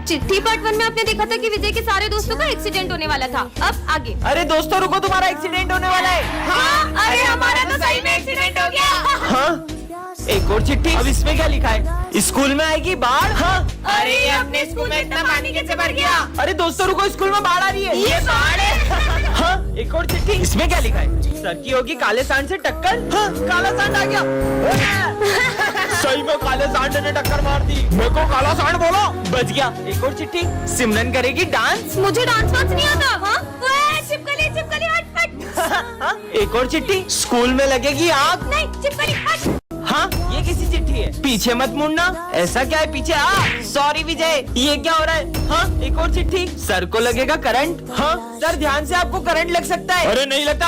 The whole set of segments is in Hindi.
चिट्ठी पार्ट 1 में आपने देखा था कि विजय के सारे दोस्तों का एक्सीडेंट होने वाला था। अब आगे। अरे दोस्तों रुको, तुम्हारा एक्सीडेंट होने वाला है। हाँ, अरे हमारा तो सही में एक्सीडेंट हो गया। हाँ, एक और चिट्ठी। अब इसमें क्या लिखा है? स्कूल में आएगी बाढ़। हाँ, अरे अपने स्कूल में इतना पानी कैसे भर गया? अरे दोस्तों रुको, स्कूल में बाढ़ आ रही है। ये बाढ़ है। हाँ, एक और चिट्ठी। इसमें क्या लिखा है? सर की होगी काले सांड से टक्कर। हाँ, काला सांड आ गया। सही में काले सांड ने टक्कर मार दी। मेरे को काला सांड बोलो, बच गया। एक और चिट्ठी। सिमरन करेगी डांस। मुझे डांस वांस नहीं आता। हाँ? चिपकली चिपकली हट हट। एक और चिट्ठी। स्कूल में लगेगी आग। नहीं, चिपकली हट। हाँ, ये किसी चिट्ठी है। पीछे मत मुड़ना। ऐसा क्या है पीछे? सॉरी विजय, ये क्या हो रहा है? हाँ, एक और चिट्ठी। सर को लगेगा करंट। हाँ, सर ध्यान से, आपको करंट लग सकता है। अरे नहीं लगता।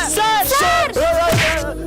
सर,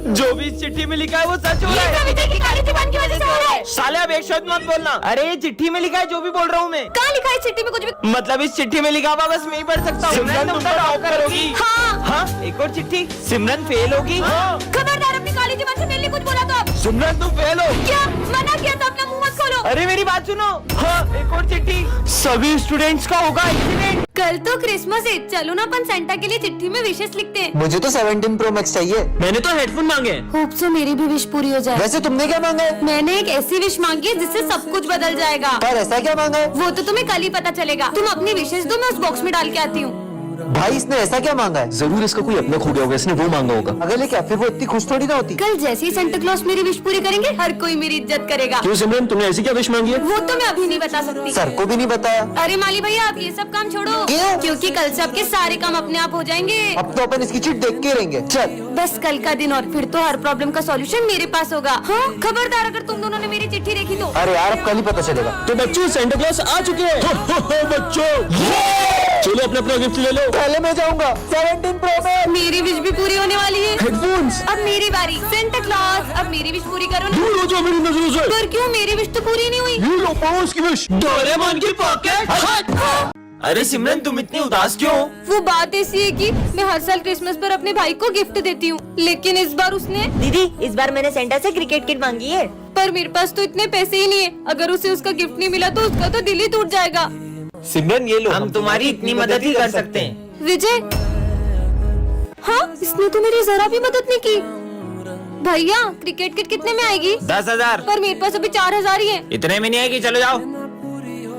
जो भी इस चिट्ठी में लिखा है वो सच हो रहा है। विजय की काली जुबान की वजह से हो रहा है। साले अब एक शब्द मत बोलना। अरे ये चिट्ठी में लिखा है जो भी बोल रहा हूँ मैं। कहाँ लिखा है चिट्ठी में कुछ भी? मतलब इस चिट्ठी में लिखा हुआ बस मैं ही पढ़ सकता हूँ। सिमरन तुम तो टॉपर होगी। हाँ। हाँ, एक और चिट्ठी। सिमरन फेल होगी। खबरदार, अपनी काली जुबान से पहले कुछ बोला तो आप। सिमरन तुम फेल हो। क्या मना किया था? अपना मुंह मत खोलो। अरे मेरी बात सुनो। हाँ, एक और चिट्ठी। सभी स्टूडेंट्स का होगा एक्सीडेंट। कल तो क्रिसमस है, चलो ना अपन सेंटा के लिए चिट्ठी में विशेष लिखते हैं। मुझे तो 17 Pro Max चाहिए। मैंने तो हेडफोन मांगे। होप सो मेरी भी विश पूरी हो जाए। वैसे तुमने क्या मांगा है? मैंने एक ऐसी विश मांगी है जिससे सब कुछ बदल जाएगा। पर ऐसा क्या मांगा है? वो तो तुम्हें कल ही पता चलेगा। तुम अपनी विशेष दो, मैं उस बॉक्स में डाल के आती हूँ। भाई इसने ऐसा क्या मांगा है? जरूर इसका कोई अपना खो गया होगा, इसने वो मांगा होगा। अगर ले क्या, फिर वो इतनी खुश थोड़ी ना होती। कल जैसे ही सेंटा क्लॉज मेरी विश पूरी करेंगे, हर कोई मेरी इज्जत करेगा। क्यों सिमरन, तुमने ऐसी क्या विश मांगी है? वो तो मैं अभी नहीं बता सकती। सर को भी नहीं बताया। अरे माली भैया, आप ये सब काम छोड़ो। क्यों? क्योंकि कल से आपके सारे काम अपने आप हो जाएंगे। अब तो अपन इसकी चिट देख के रहेंगे। चल बस कल का दिन और फिर तो हर प्रॉब्लम का सॉल्यूशन मेरे पास होगा। हाँ, खबरदार अगर तुम दोनों ने मेरी चिट्ठी देखी तो। अरे यार, अब कल ही पता चलेगा। तो बच्चों, सेंटा क्लॉज आ चुके हैं। बच्चों चलो अपना अपना गिफ्ट ले लो। पहले मैं जाऊंगा। 17 Pro Max। मेरी विश भी पूरी होने वाली है। हेडफोन्स। अब मेरी बारी। सेंटा क्लॉज, अब मेरी विश पूरी करो ना। दूर हो जाओ मेरी नजरों से। पर क्यों, मेरी विश तो पूरी नहीं हुई। ये लो पड़ोस की विश। डोरेमोन की पॉकेट। अरे सिमरन, तुम इतनी उदास क्यों? वो बात ऐसी है कि मैं हर साल क्रिसमस पर अपने भाई को गिफ्ट देती हूँ, लेकिन इस बार उसने। दीदी, इस बार मैंने सेंटा से क्रिकेट किट मांगी है। पर मेरे पास तो इतने पैसे ही नहीं है। अगर उसे उसका गिफ्ट नहीं मिला तो उसका तो दिल ही टूट जाएगा। सिमरन ये लो, हम तुम्हारी इतनी मदद ही कर सकते हैं। विजय, हाँ, इसने तो मेरी जरा भी मदद नहीं की। भैया, क्रिकेट किट कितने में आएगी? 10,000। पर मेरे पास अभी 4,000 ही है। इतने में नहीं आएगी, चलो जाओ।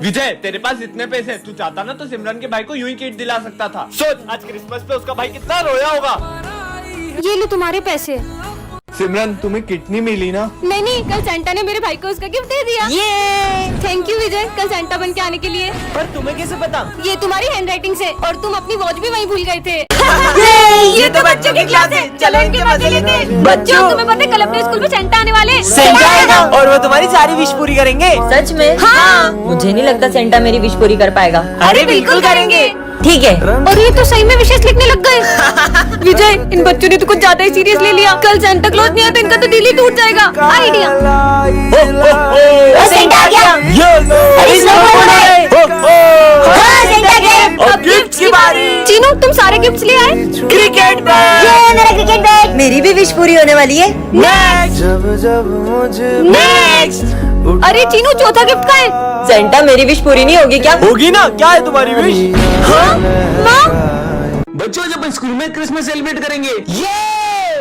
विजय, तेरे पास इतने पैसे, तू चाहता ना तो सिमरन के भाई को यूं ही किट दिला सकता था। सोच, आज क्रिसमस पे उसका भाई कितना रोया होगा। ये लो तुम्हारे पैसे। सिमरन, तुम्हें किट नहीं मिली ना? नहीं, कल सेंटा ने मेरे भाई को उसका गिफ्ट दे दिया। ये थैंक यू विजय, कल सेंटा बन के आने के लिए। पर तुम्हें कैसे पता? ये तुम्हारी हैंडराइटिंग से, और तुम अपनी वॉच भी वहीं भूल गए थे। ये तो बच्चों की क्लास है, चलो इनके मजे लेते हैं। बच्चों, तुम्हें पता है कल अपने स्कूल में सेंटा आने वाले। सेंटा आएगा और वो तुम्हारी सारी विश पूरी करेंगे। सच में? हाँ। मुझे नहीं लगता सेंटा मेरी विश पूरी कर पाएगा। अरे बिल्कुल करेंगे। ठीक है। और ये तो सही में विशेष लिखने लग गए। विजय, इन बच्चों ने तो कुछ ज्यादा ही सीरियस ले लिया। कल सेंटा क्लॉज नहीं आता, इनका तो दिल ही टूट जाएगा। आइडिया। सेंटा आ गया। अब गिफ्ट्स की बारी। चीनू, तुम सारे गिफ्ट्स ले आए? Cricket bat. ये मेरा क्रिकेट बैट। मेरी भी विश पूरी होने वाली है। नेक्स्ट। अरे चीनू, चौथा गिफ्ट का है? सेंटा, मेरी विश पूरी नहीं होगी क्या? होगी ना, क्या है तुम्हारी विश? हाँ? माँ? बच्चों, जब हम स्कूल में क्रिसमस सेलिब्रेट करेंगे।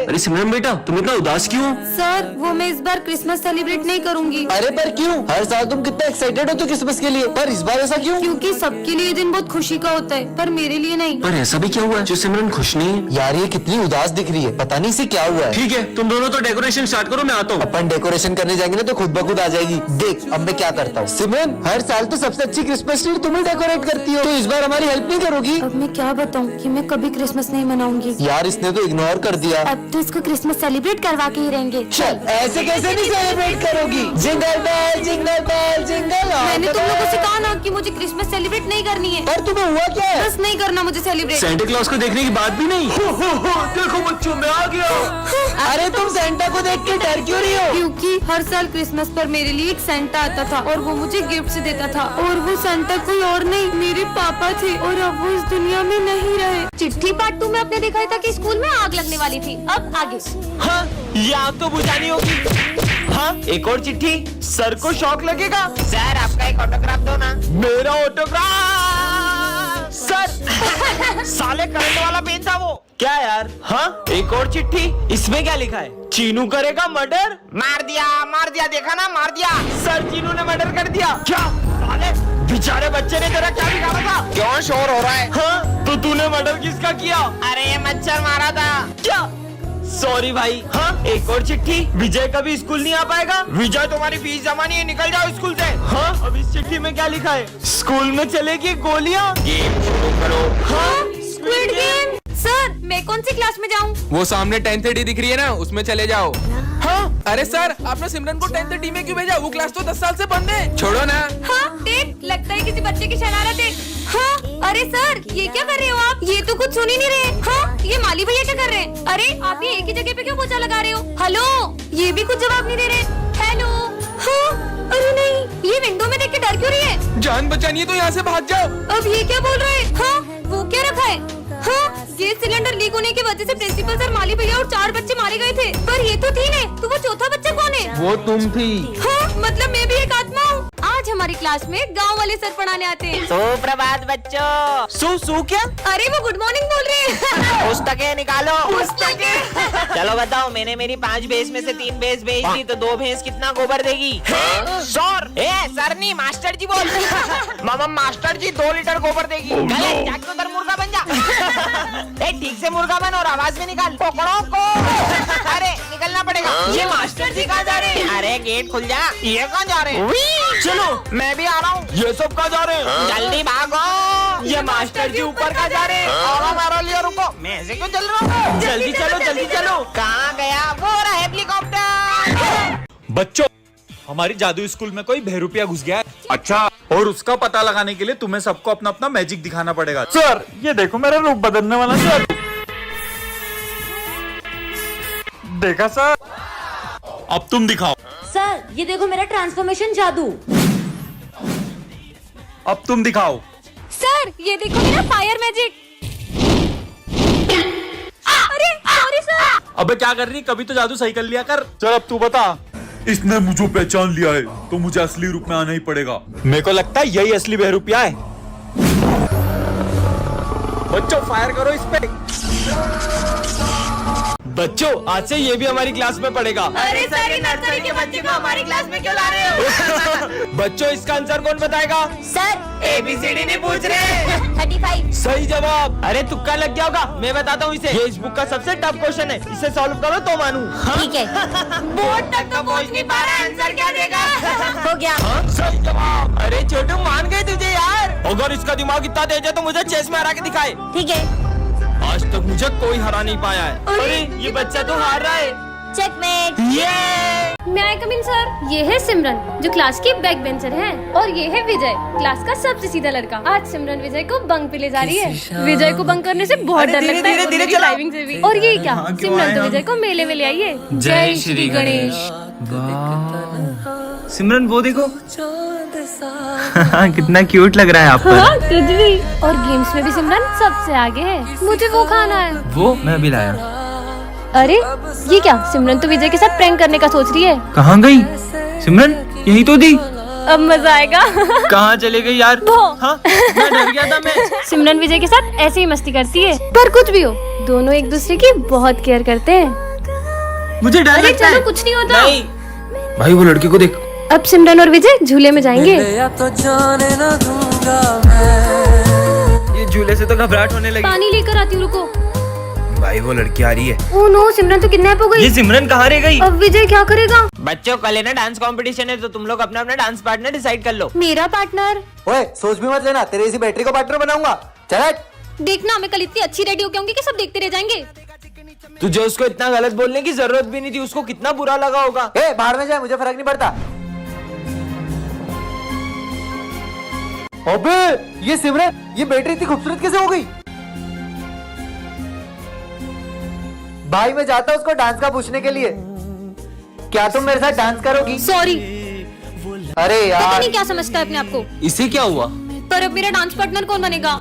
अरे सिमरन बेटा, तुम इतना उदास क्यों? सर, वो मैं इस बार क्रिसमस सेलिब्रेट नहीं करूंगी। अरे पर क्यों? हर साल तुम कितना एक्साइटेड हो तो क्रिसमस के लिए, पर इस बार ऐसा क्यों? क्योंकि सबके लिए ये दिन बहुत खुशी का होता है, पर मेरे लिए नहीं। पर ऐसा भी क्या हुआ है जो सिमरन खुश नहीं है? यार ये कितनी उदास दिख रही है, पता नहीं इसे क्या हुआ है। ठीक है, तुम दोनों तो डेकोरेशन स्टार्ट करो, मैं आता हूँ। अपन डेकोरेशन करने जाएंगे ना तो खुद ब खुद आ जाएगी। देख अब मैं क्या करता हूँ। सिमरन, हर साल तो सबसे अच्छी क्रिसमस ट्री तुम ही डेकोरेट करती हो, तो इस बार हमारी हेल्प नहीं करोगी? अब मैं क्या बताऊँ कि मैं कभी क्रिसमस नहीं मनाऊंगी। यार इसने तो इग्नोर कर दिया। अब तो इसको क्रिसमस सेलिब्रेट करवा के ही रहेंगे। चल, ऐसे कैसे नहीं सेलिब्रेट करोगी? Jingle bell jingle bell jingle all मैंने द तुम लोगों से वे। कहा ना कि मुझे क्रिसमस सेलिब्रेट नहीं करनी है। पर तुम्हें हुआ क्या है? बस नहीं करना मुझे सेलिब्रेट। सेंटा क्लॉज को देखने की बात भी नहीं। देखो बच्चों, मैं आ गया। अरे तुम सेंटा को देख के डर क्यों रही हो? क्योंकि हर साल क्रिसमस पर मेरे लिए एक सेंटा आता था और वो मुझे गिफ्ट देता था, और वो सेंटा कोई और नहीं, मेरे पापा थे, और अब वो इस दुनिया में नहीं रहे। चिट्ठी पार्ट 2 में आपने देखा था कि स्कूल में आग लगने वाली थी। अब आगे। हाँ, ये आग तो बुझानी होगी। हाँ, एक और चिट्ठी। सर को शॉक लगेगा। सर आपका एक ऑटोग्राफ दो ना। मेरा ऑटोग्राफ। सर साले करंट वाला पेन था वो। क्या यार? हाँ, एक और चिट्ठी। इसमें क्या लिखा है? चीनू करेगा मर्डर। मार दिया देखा ना, मार दिया। सर चीनू ने मर्डर कर दिया। क्या साले बेचारे बच्चे ने तेरा क्या बिगाड़ा था? क्यों शोर हो रहा है? हाँ, तो तूने मर्डर किसका किया? अरे ये मच्छर मारा था। क्या? सॉरी भाई। हाँ, एक और चिट्ठी। विजय कभी स्कूल नहीं आ पाएगा। विजय तुम्हारी फीस जमा नहीं है, निकल जाओ स्कूल से। हाँ, अब इस चिट्ठी में क्या लिखा है? स्कूल में चलेगी गोलियां। गेम शुरू करो। हाँ, स्क्विड गेम। सर मैं कौन सी क्लास में जाऊँ? वो सामने 10th D दिख रही है ना, उसमें चले जाओ। हाँ, अरे सर, आपने सिमरन को 10th D में क्यों भेजा? वो क्लास तो 10 साल से बंद है। छोड़ो ना। हाँ देख, लगता है किसी बच्चे की शरारत है। हाँ, अरे सर ये क्या कर रहे हो आप? ये तो कुछ सुन ही नहीं रहे। हाँ, ये माली भैया क्या कर रहे हैं? अरे आप ये एक ही जगह पे क्यों पोछा लगा रहे हो? हेलो, ये भी कुछ जवाब नहीं दे रहे। हेलो। हाँ, अरे नहीं, ये विंडो में देख के डर क्यों रही है? जान बचानी है तो यहाँ से भाग जाओ। अब ये क्या बोल रहे हैं? हाँ, वो क्या रखा है? हाँ, गैस सिलेंडर लीक होने की वजह से प्रिंसिपल सर, माली भैया और 4 बच्चे मारे गए थे। पर ये तो 3 है, तो वो चौथा बच्चा कौन है? वो तुम थी। हाँ, मतलब मैं भी एक आत्मा हूँ। आज हमारी क्लास में गांव वाले सर पढ़ाने आते हैं। सुप्रभात बच्चों। सू क्या? अरे वो गुड मॉर्निंग बोल रहे हैं। पुस्तकें निकालो। पुस्तकें। चलो बताओ, मैंने मेरी 5 भैंस में से 3 भैंस बेच दी, तो 2 भैंस कितना गोबर देगी? सर, सर नहीं, मास्टर जी बोल। मामा मास्टर जी 2 लीटर गोबर देगी। गलत, जाके उधर मुर्गा बन जा। ठीक से मुर्गा बन और आवाज में निकाल। पकड़ो को। अरे निकलना पड़ेगा। ये मास्टर जी कहाँ जा रहे हैं? अरे गेट खुल जा। ये कहाँ जा रहे हैं? चलो, मैं भी आ रहा हूँ। ये सब कहाँ जा रहे हैं? जल्दी भागो। ये मास्टर जी ऊपर कहाँ जा रहे हैं? और मारो लियो, रुको। मैं ऐसे क्यों चल रहा हूँ? जल्दी चलो, जल्दी चलो। कहाँ गया? वो रहा हेलीकॉप्टर। बच्चों, हमारी जादू स्कूल में कोई बहरूपिया घुस गया है। अच्छा, और उसका पता लगाने के लिए तुम्हें सबको अपना अपना मैजिक दिखाना पड़ेगा। सर, ये देखो मेरा रूप बदलने वाला सर। देखा सर? अब तुम दिखाओ। सर ये देखो मेरा ट्रांसफॉर्मेशन जादू। अब तुम दिखाओ। सर ये देखो मेरा फायर मैजिक। अरे सॉरी सर। अबे क्या कर रही? कभी तो जादू सही कर लिया कर। चल अब तू बता। इसने मुझे पहचान लिया है तो मुझे असली रूप में आना ही पड़ेगा। मेरे को लगता है यही असली बहरूपिया है। बच्चों फायर करो इस पे। बच्चों, आज से ये भी हमारी क्लास में पढ़ेगा। अरे सर, ये नर्सरी के बच्चे को हमारी क्लास में क्यों ला रहे हो? बच्चों, इसका आंसर कौन बताएगा? सर ABCD नहीं पूछ रहे। 35। सही जवाब। अरे तुक्का लग गया होगा, मैं बताता हूँ इसे। ये इस बुक का सबसे टफ क्वेश्चन है, इसे सॉल्व करो तो मानूं। ठीक है। बोर्ड तक तो पहुंच नहीं पा रहा, आंसर क्या देगा? हो गया। सही जवाब। अरे छोटू, मान गए तुझे यार। अगर इसका दिमाग इतना तेज है तो मुझे चेस में हरा के दिखाए। ठीक है। आज तक मुझे कोई हरा नहीं पाया है। अरे ये बच्चा तो हार रहा है। चेकमेट। ये मैं कम इन सर। ये है सिमरन जो क्लास की बैक बेंचर है, और ये है विजय क्लास का सबसे सीधा लड़का। आज सिमरन विजय को बंक पे ले जा रही है। विजय को बंक करने से बहुत डर लगता है, धीरे ड्राइविंग से भी। और ये क्या, सिमरन तो विजय को मेले में ले आई है। जय श्री गणेश। सिमरन वो देखो। कितना क्यूट लग रहा है आप पर। हाँ तुझ भी। और गेम्स में भी सिमरन सबसे आगे है। मुझे वो खाना है। वो मैं भी लाया। अरे ये क्या, सिमरन तो विजय के साथ प्रैंक करने का सोच रही है। कहाँ गई सिमरन? यही तो थी। अब मजा आएगा। कहाँ चले गई यार? वो। हाँ, मैं डर गया था मैं। सिमरन विजय के साथ ऐसे ही मस्ती करती है, पर कुछ भी हो दोनों एक दूसरे की बहुत केयर करते हैं। मुझे डर अरे लगता है। चलो कुछ नहीं होता। नहीं। भाई वो लड़की को देख। अब सिमरन और विजय झूले में जाएंगे। ये झूले से तो घबराहट होने लगी। पानी लेकर आती हूँ, रुको। भाई वो लड़की आ रही है। ओह नो, सिमरन तो किडनैप हो गई। ये सिमरन कहाँ रह गई? अब विजय क्या करेगा? बच्चों, कल है ना डांस कंपटीशन है, तो तुम लोग अपना अपना डांस पार्टनर डिसाइड कर लो। मेरा पार्टनर? ओए सोच भी मत लेना, तेरे इसी बैटरी को पार्टनर बनाऊंगा। चल हट। देखना, मैं कल इतनी अच्छी रेडी होके आऊंगी कि सब देखते रह जाएंगे। तुझे उसको इतना गलत बोलने की जरूरत भी नहीं थी, उसको कितना बुरा लगा होगा। ए बाहर में जाए, मुझे फर्क नहीं पड़ता। अबे ये सिमरन, ये बैटरी इतनी खूबसूरत कैसे हो गई? भाई मैं जाता हूँ उसको डांस का पूछने के लिए। क्या तुम मेरे साथ डांस करोगी? सॉरी। अरे पता यार, नहीं क्या समझता है अपने आप को। इसे क्या हुआ? पर अब मेरा डांस पार्टनर कौन बनेगा?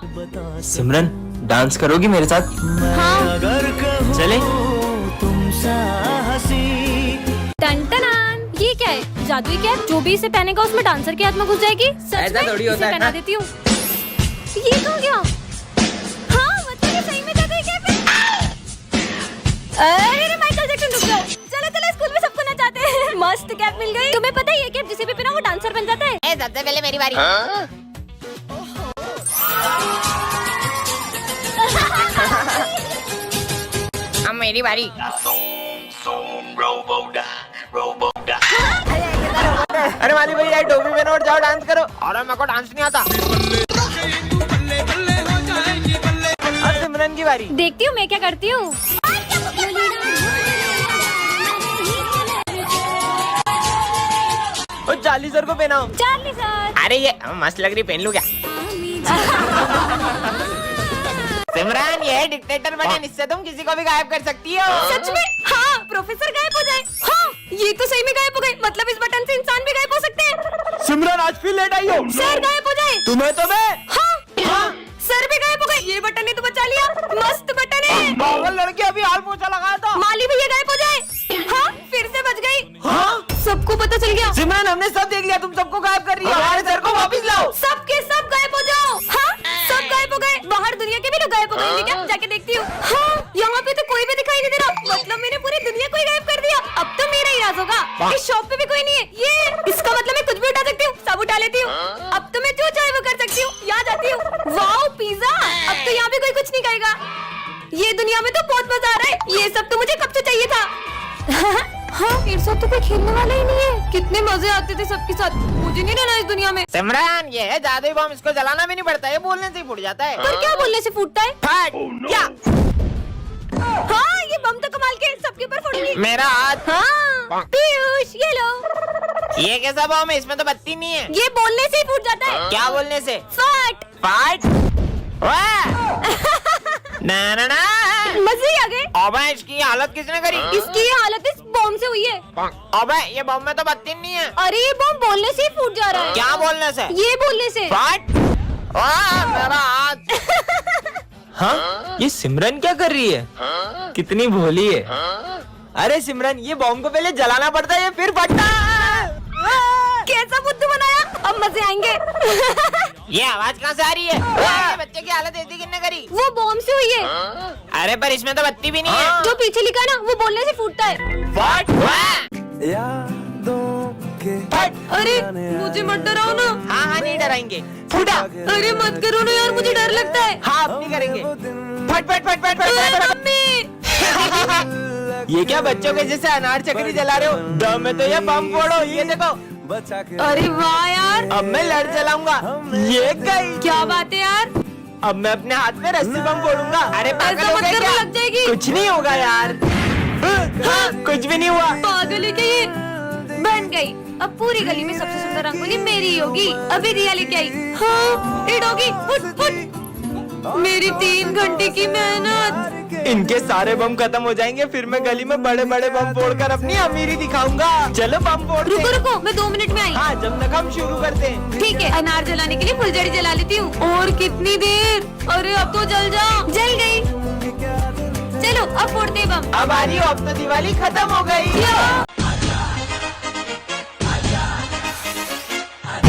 सिमरन, डांस करोगी मेरे साथ? हाँ। चले। टन-टनान, ये क्या है? जादुई कैप? जो भी इसे पहनेगा उसमें डांसर की आत्मा घुस जाएगी। सच ऐसा में? थोड़ी इसे होता है, पहना हाँ। देती हूँ। ये कहाँ गया? हाँ, मतलब ये सही में जादुई कैप है। अरे माइकल जैक्सन, रुक जाओ। चलो चलो, स्कूल में सबको नचाते हैं। मस्त कैप मिल गई। तुम्हें पता है ये कैप जिसे भी पहना वो डांसर बन जाता है। सबसे पहले मेरी बारी। अब मेरी बारी। अरे माली भैया टोपी पहनो और जाओ डांस करो। और मेरे को डांस नहीं आता। अब सिमरन की बारी। देखती हूँ मैं क्या करती हूँ। और चार्ली सर को पहनाओ। Charlie sir. अरे ये मस्त लग रही, पहन लूं क्या? सिमरन ये डिक्टेटर बटन, इससे तुम किसी को भी गायब कर सकती हो। सच में? हाँ, प्रोफेसर गायब हो जाए। हाँ, ये तो सही में गायब हो गए। मतलब इस बटन से इंसान भी गायब हो सकते हैं। सिमरन आज फिर लेट आई हो। सर गायब हो जाए। तुम्हें तो मैं हाँ, सर भी गायब हो गए। ये बटन ने तो बचा लिया। मस्त बटन है। पागल लड़की अभी हाल पोछा लगाया था। माली भैया गायब हो जाए। हाँ, फिर से बच गई। हाँ? सबको पता चल गया। सिमरन हमने सब देख लिया, तुम सबको गायब कर रही हो। हमारे सर को वापस लाओ। सबके सब गायब हो जाओ। हाँ, सब गायब हो गए। बाहर दुनिया के भी लोग गायब हो गए। क्या? जाके देखती हूँ। हाँ, यहाँ पे तो कोई भी दिखाई नहीं दे रहा। मतलब मैंने पूरी दुनिया को ही गायब कर दिया। अब तो मेरा ही राज होगा। इस शॉप पे भी कोई नहीं है। ये इसका मतलब मैं कुछ भी उठा सकती हूँ, सब उठा लेती हूँ। अब तो मैं जो चाहे वो कर सकती हूँ। यहाँ जाती हूँ। Wow, pizza. अब तो यहाँ भी कोई कुछ नहीं कहेगा। ये दुनिया में तो बहुत मजा आ रहा है। ये सब तो मुझे कब से चाहिए था। हाँ, मेरे साथ तो कोई खेलने वाला ही नहीं है। कितने मजे आते थे सबके साथ। मुझे नहीं रहना इस दुनिया में। सिमरन ये है जादुई बम, इसको जलाना भी नहीं पड़ता, ये बोलने से ही फूट जाता है। पर क्या बोलने से फूटता है? फट क्या? हाँ, ये बम तो कमाल के, सबके ऊपर फूटगी। मेरा हाथ। हाँ, पीयूष ये लो। ये कैसा बम है? इसमें तो बत्ती नहीं है। ये बोलने से ही फूट जाता है। क्या बोलने से? फट। फट। ना ना ना। मजे ही आ गए। अबे इसकी हालत किसने करी? इसकी ये हालत इस बम से हुई है। अबे ये बम में तो बत्ती नहीं है। अरे ये बम बोलने से ही फूट जा रहा है। क्या बोलने से? ये बोलने से। फट। मेरा हाथ। हाँ? ये सिमरन क्या कर रही है? कितनी भोली है। अरे सिमरन ये बम को पहले जलाना पड़ता है, फिर फटता है। कैसा बुद्धू बनाया? अब मजे आएंगे। ये आवाज कहाँ से आ रही है? ये बच्चे की हालत ऐसी किसने करी? वो बम से हुई है। अरे पर इसमें तो बत्ती भी नहीं है। जो पीछे लिखा है ना, वो बोलने से फूटता है। फट। अरे मुझे मत डराओ ना। हाँ हाँ नहीं डराएंगे। फूटा। अरे मत करो ना यार, मुझे डर लगता है। हाँ अब नहीं करेंगे। फट फट फट फट फट फट। मम्मी। ये क्या बच्चों के जैसे अनार चक्री जला रहे हो? दम में तो ये बम फोड़ो। ये देखो। अरे वाह यार, अब मैं लड़ चलाऊंगा। ये गई। क्या बात है यार। अब मैं अपने हाथ में रस्सी बम फोड़ूंगा। अरे पागल ऐसा हो मत गए करो, क्या? लग जाएगी। कुछ नहीं होगा यार। हाँ, कुछ भी नहीं हुआ। पागल है क्या ये? बन गई। अब पूरी गली में सबसे सुंदर रंगोली मेरी ही होगी। अभी रिया लेके आई। हाँ, ये डॉगी फुट फुट। मेरी 3 घंटे की मेहनत। इनके सारे बम खत्म हो जाएंगे, फिर मैं गली में बड़े बड़े बम फोड़कर अपनी अमीरी दिखाऊंगा। चलो बम फोड़ते रुको हैं। रुको, मैं 2 मिनट में आई। हाँ जब तक हम शुरू करते हैं। ठीक है, अनार जलाने के लिए फुलझड़ी जला लेती हूँ। और कितनी देर? अरे अब तो जल जा। जल गई। चलो अब फोड़ते हैं बम। अब आ रही हो, अब तो दिवाली खत्म हो गई।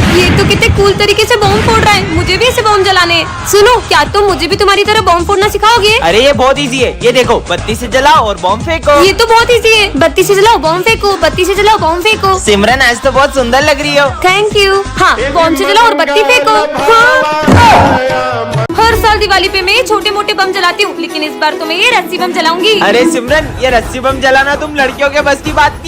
ये तो कितने कूल तरीके से बम फोड़ रहा है। मुझे भी ऐसे बम जलाने हैं। सुनो, क्या तुम मुझे भी तुम्हारी तरह बम फोड़ना सिखाओगे? अरे ये बहुत इजी है। ये देखो, बत्ती से जलाओ और बम फेंको। ये तो बहुत इजी है। बत्ती से जलाओ बम फेंको, बत्ती से जलाओ बम फेंको। सिमरन आज तो बहुत सुंदर लग रही हो। Thank you. हाँ, बम से जलाओ और बत्ती फेंको। हाँ। हर साल दिवाली पे मैं छोटे मोटे बम जलाती हूँ, लेकिन इस बार तो मैं ये रस्सी बम जलाऊंगी। अरे सिमरन ये रस्सी बम जलाना तुम लड़कियों के बस की बात नहीं।